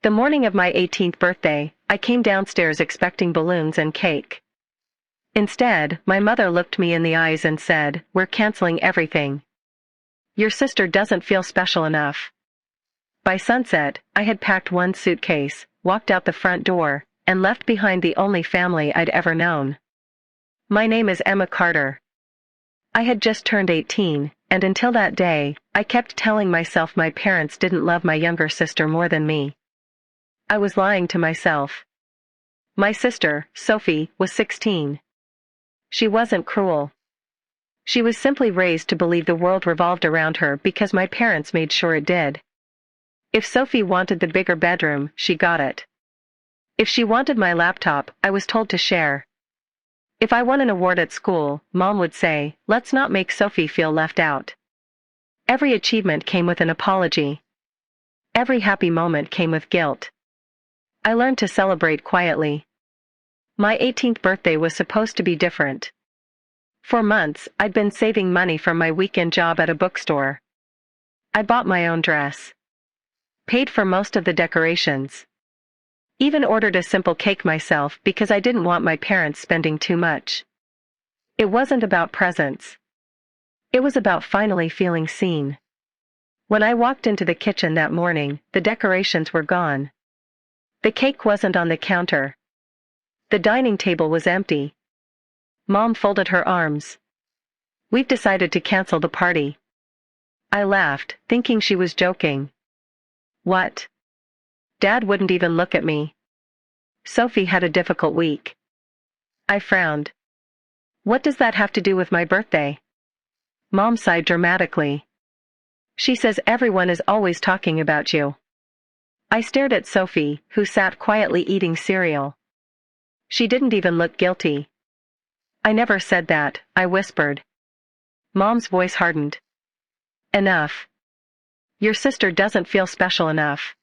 The morning of my 18th birthday, I came downstairs expecting balloons and cake. Instead, my mother looked me in the eyes and said, "We're canceling everything. Your sister doesn't feel special enough." By sunset, I had packed one suitcase, walked out the front door, and left behind the only family I'd ever known. My name is Emma Carter. I had just turned 18, and until that day, I kept telling myself my parents didn't love my younger sister more than me. I was lying to myself. My sister, Sophie, was 16. She wasn't cruel. She was simply raised to believe the world revolved around her because my parents made sure it did. If Sophie wanted the bigger bedroom, she got it. If she wanted my laptop, I was told to share. If I won an award at school, Mom would say, "Let's not make Sophie feel left out." Every achievement came with an apology. Every happy moment came with guilt. I learned to celebrate quietly. My 18th birthday was supposed to be different. For months, I'd been saving money from my weekend job at a bookstore. I bought my own dress. Paid for most of the decorations. Even ordered a simple cake myself because I didn't want my parents spending too much. It wasn't about presents. It was about finally feeling seen. When I walked into the kitchen that morning, the decorations were gone. The cake wasn't on the counter. The dining table was empty. Mom folded her arms. "We've decided to cancel the party." I laughed, thinking she was joking. "What?" Dad wouldn't even look at me. "Sophie had a difficult week." I frowned. "What does that have to do with my birthday?" Mom sighed dramatically. "She says everyone is always talking about you." I stared at Sophie, who sat quietly eating cereal. She didn't even look guilty. "I never said that," I whispered. Mom's voice hardened. "Enough. Your sister doesn't feel special enough.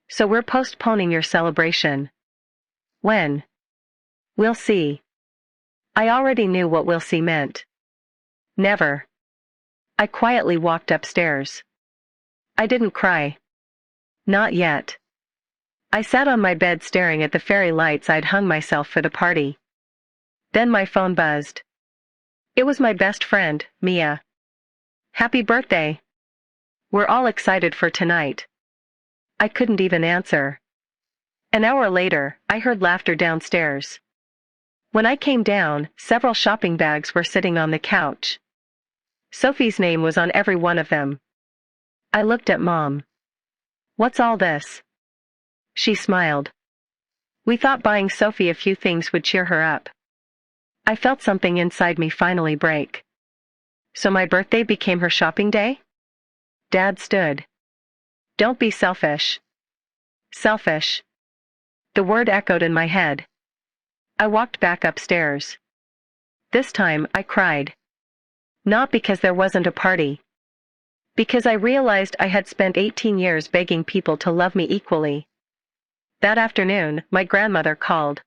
So we're postponing your celebration." "When?" "We'll see." I already knew what "we'll see" meant. Never. I quietly walked upstairs. I didn't cry. Not yet. I sat on my bed staring at the fairy lights I'd hung myself for the party. Then my phone buzzed. It was my best friend, Mia. "Happy birthday. We're all excited for tonight." I couldn't even answer. An hour later, I heard laughter downstairs. When I came down, several shopping bags were sitting on the couch. Sophie's name was on every one of them. I looked at Mom. "What's all this?" She smiled. "We thought buying Sophie a few things would cheer her up." I felt something inside me finally break. So my birthday became her shopping day? Dad stood. "Don't be selfish." Selfish. The word echoed in my head. I walked back upstairs. This time, I cried. Not because there wasn't a party. Because I realized I had spent 18 years begging people to love me equally. That afternoon, my grandmother called.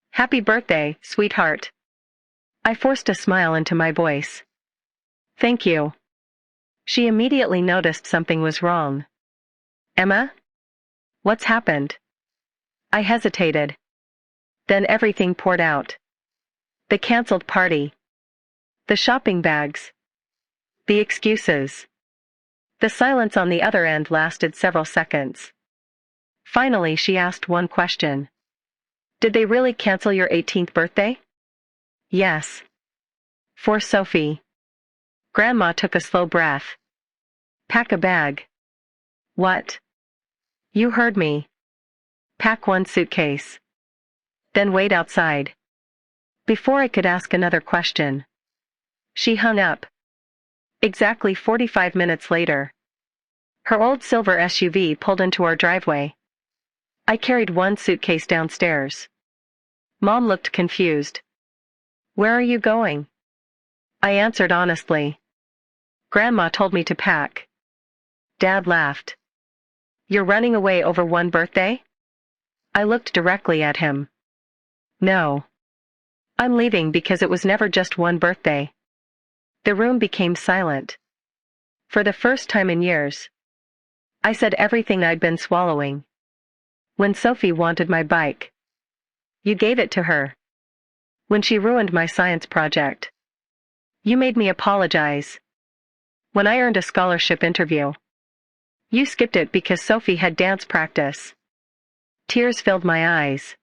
"Happy birthday, sweetheart." I forced a smile into my voice. "Thank you." She immediately noticed something was wrong. "Emma? What's happened?" I hesitated. Then everything poured out. The canceled party. The shopping bags. The excuses. The silence on the other end lasted several seconds. Finally, she asked one question. "Did they really cancel your 18th birthday?" "Yes." "For Sophie." Grandma took a slow breath. "Pack a bag." "What?" "You heard me. Pack one suitcase. Then wait outside." Before I could ask another question, she hung up. Exactly 45 minutes later, her old silver SUV pulled into our driveway. I carried one suitcase downstairs. Mom looked confused. "Where are you going?" I answered honestly. "Grandma told me to pack." Dad laughed. "You're running away over one birthday?" I looked directly at him. "No. I'm leaving because it was never just one birthday." The room became silent. For the first time in years, I said everything I'd been swallowing. When Sophie wanted my bike. You gave it to her. When she ruined my science project. You made me apologize. When I earned a scholarship interview. You skipped it because Sophie had dance practice. Tears filled my eyes.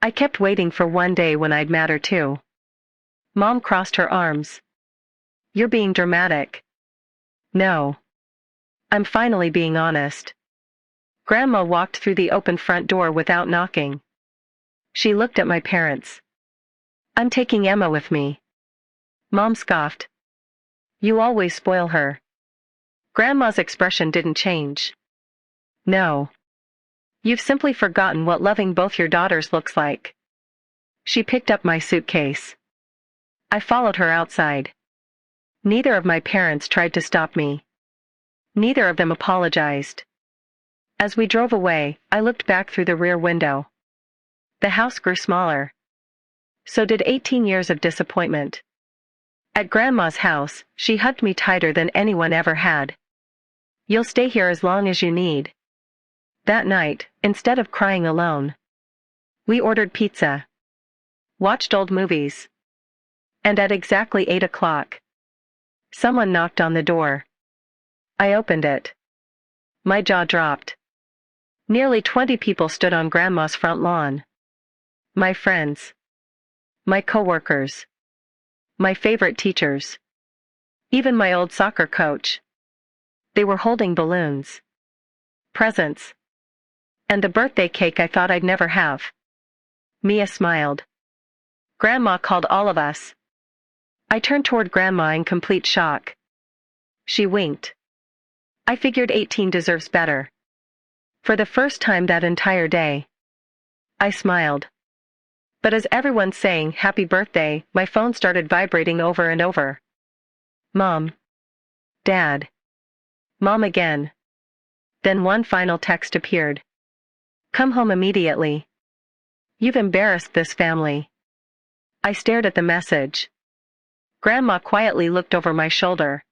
I kept waiting for one day when I'd matter too. Mom crossed her arms. You're being dramatic. No. I'm finally being honest. Grandma walked through the open front door without knocking. She looked at my parents. I'm taking Emma with me. Mom scoffed. You always spoil her. Grandma's expression didn't change. No. You've simply forgotten what loving both your daughters looks like. She picked up my suitcase. I followed her outside. Neither of my parents tried to stop me. Neither of them apologized. As we drove away, I looked back through the rear window. The house grew smaller. So did 18 years of disappointment. At Grandma's house, she hugged me tighter than anyone ever had. You'll stay here as long as you need. That night, instead of crying alone, we ordered pizza. Watched old movies. And at exactly 8 o'clock, someone knocked on the door. I opened it. My jaw dropped. Nearly 20 people stood on Grandma's front lawn. My friends. My coworkers. My favorite teachers. Even my old soccer coach. They were holding balloons. Presents. And the birthday cake I thought I'd never have. Mia smiled. Grandma called all of us. I turned toward Grandma in complete shock. She winked. I figured 18 deserves better. For the first time that entire day. I smiled. But as everyone sang happy birthday, my phone started vibrating over and over. Mom. Dad. Mom again. Then one final text appeared. Come home immediately. You've embarrassed this family. I stared at the message. Grandma quietly looked over my shoulder.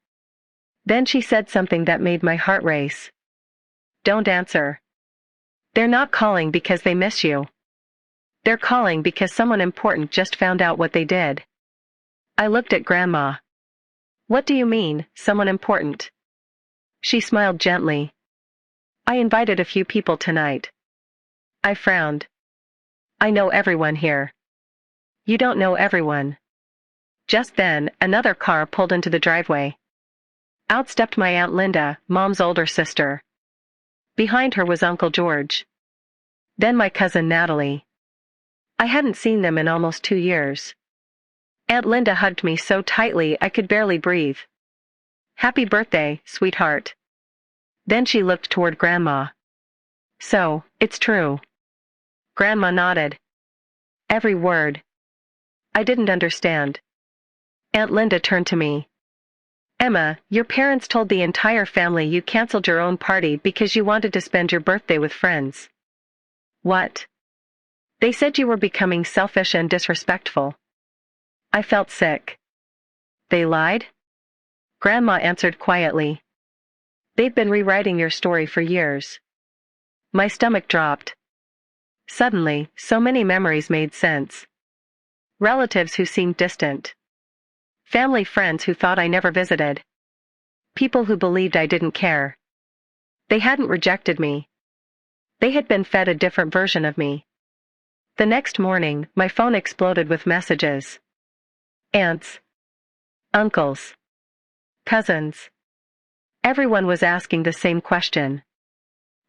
Then she said something that made my heart race. Don't answer. They're not calling because they miss you. They're calling because someone important just found out what they did. I looked at Grandma. What do you mean, someone important? She smiled gently. I invited a few people tonight. I frowned. I know everyone here. You don't know everyone. Just then, another car pulled into the driveway. Out stepped my Aunt Linda, Mom's older sister. Behind her was Uncle George. Then my cousin Natalie. I hadn't seen them in almost 2 years. Aunt Linda hugged me so tightly I could barely breathe. Happy birthday, sweetheart. Then she looked toward Grandma. So, it's true. Grandma nodded. Every word. I didn't understand. Aunt Linda turned to me. Emma, your parents told the entire family you canceled your own party because you wanted to spend your birthday with friends. What? They said you were becoming selfish and disrespectful. I felt sick. They lied? Grandma answered quietly. They've been rewriting your story for years. My stomach dropped. Suddenly, so many memories made sense. Relatives who seemed distant. Family friends who thought I never visited. People who believed I didn't care. They hadn't rejected me. They had been fed a different version of me. The next morning, my phone exploded with messages. Aunts. Uncles. Cousins. Everyone was asking the same question.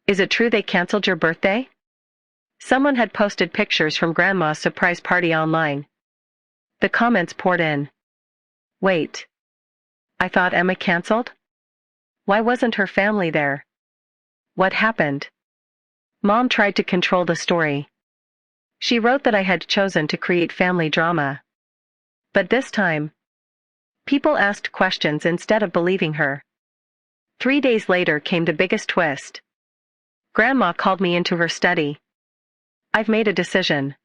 Is it true they canceled your birthday? Someone had posted pictures from Grandma's surprise party online. The comments poured in. Wait. I thought Emma canceled? Why wasn't her family there? What happened? Mom tried to control the story. She wrote that I had chosen to create family drama. But this time, people asked questions instead of believing her. 3 days later came the biggest twist. Grandma called me into her study. I've made a decision.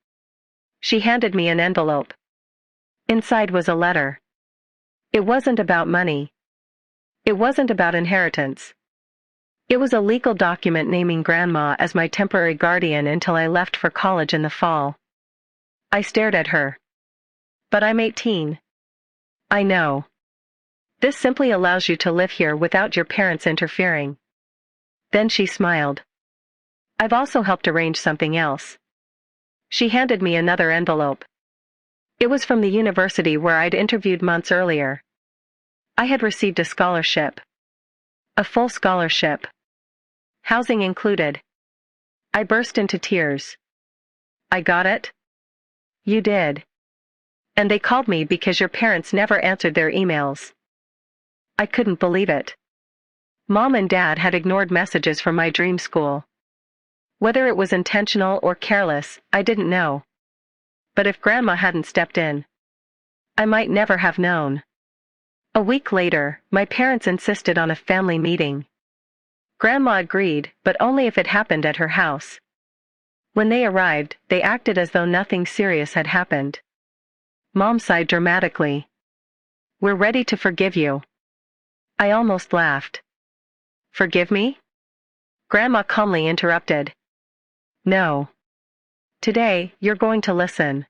She handed me an envelope. Inside was a letter. It wasn't about money. It wasn't about inheritance. It was a legal document naming Grandma as my temporary guardian until I left for college in the fall. I stared at her. But I'm 18. I know. This simply allows you to live here without your parents interfering. Then she smiled. I've also helped arrange something else. She handed me another envelope. It was from the university where I'd interviewed months earlier. I had received a scholarship. A full scholarship. Housing included. I burst into tears. I got it? You did. And they called me because your parents never answered their emails. I couldn't believe it. Mom and Dad had ignored messages from my dream school. Whether it was intentional or careless, I didn't know. But if Grandma hadn't stepped in, I might never have known. A week later, my parents insisted on a family meeting. Grandma agreed, but only if it happened at her house. When they arrived, they acted as though nothing serious had happened. Mom sighed dramatically. We're ready to forgive you. I almost laughed. Forgive me? Grandma calmly interrupted. No. Today, you're going to listen.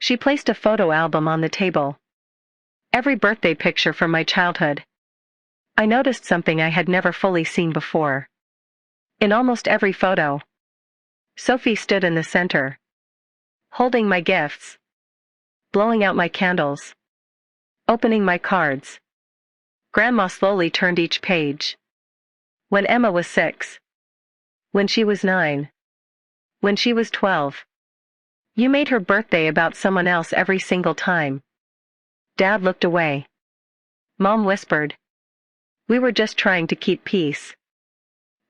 She placed a photo album on the table. Every birthday picture from my childhood. I noticed something I had never fully seen before. In almost every photo, Sophie stood in the center, holding my gifts, blowing out my candles, opening my cards. Grandma slowly turned each page. When Emma was 6. When she was 9. When she was 12. You made her birthday about someone else every single time. Dad looked away. Mom whispered. We were just trying to keep peace.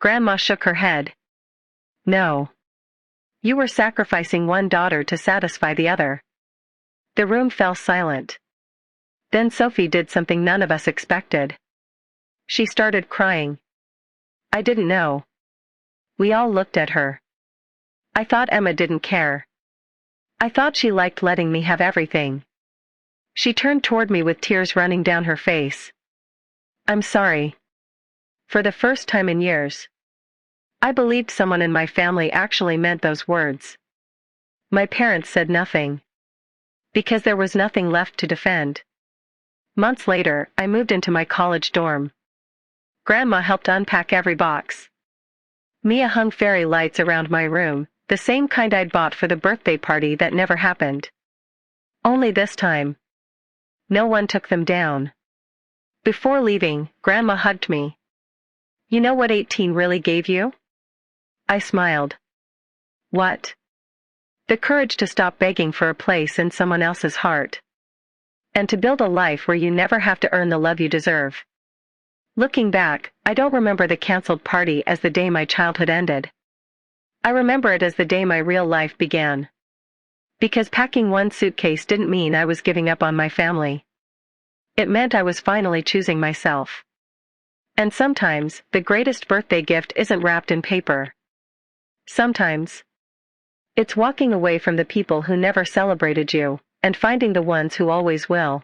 Grandma shook her head. No. You were sacrificing one daughter to satisfy the other. The room fell silent. Then Sophie did something none of us expected. She started crying. I didn't know. We all looked at her. I thought Emma didn't care. I thought she liked letting me have everything. She turned toward me with tears running down her face. I'm sorry. For the first time in years, I believed someone in my family actually meant those words. My parents said nothing. Because there was nothing left to defend. Months later, I moved into my college dorm. Grandma helped unpack every box. Mia hung fairy lights around my room, the same kind I'd bought for the birthday party that never happened. Only this time, no one took them down. Before leaving, Grandma hugged me. You know what 18 really gave you? I smiled. What? The courage to stop begging for a place in someone else's heart. And to build a life where you never have to earn the love you deserve. Looking back, I don't remember the canceled party as the day my childhood ended. I remember it as the day my real life began. Because packing one suitcase didn't mean I was giving up on my family. It meant I was finally choosing myself. And sometimes, the greatest birthday gift isn't wrapped in paper. Sometimes, it's walking away from the people who never celebrated you, and finding the ones who always will.